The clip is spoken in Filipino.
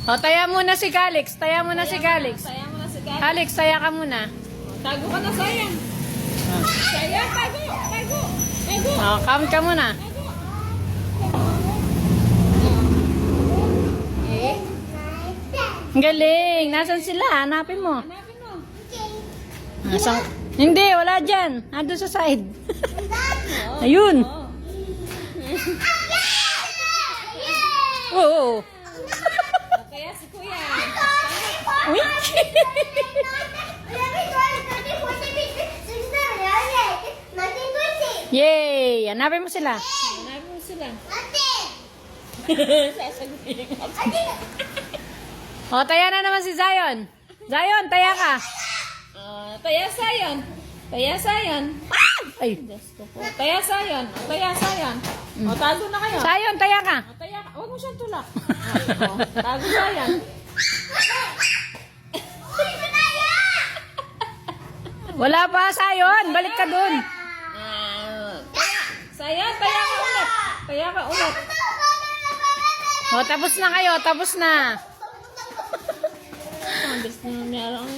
O, taya muna si Calix. Taya muna si Calix. Saya mo na si Gary. Calix, taya ka muna. Tago ka na, sayang. Sayang, tago. Tago. Tago. O, count ka muna. Eh? Ang galing. Nasaan sila? Hanapin mo. Hanapin mo. Nasaan? Hindi, wala dyan. Nandun sa side. Ayun. Oo. Kaya si Kuya. Uy. Yay! Hanapin mo sila. Hanapin mo sila. Sasagutin ka. O, taya na naman si Zion. Zion, taya ka. Taya sayon. Taya sayon. Ay. Diyos ko po. Taya sayon. Taya sayon. O, tago na kayo. Zion, taya ka. Taya ka. Huwag mo siyang tulak. Tago sayon. Wala pa, Zion. Balik ka dun. Sayon, taya ka ulit. Taya ka ulit. O, tapos na kayo. Tapos na. Ang Diyos na meron.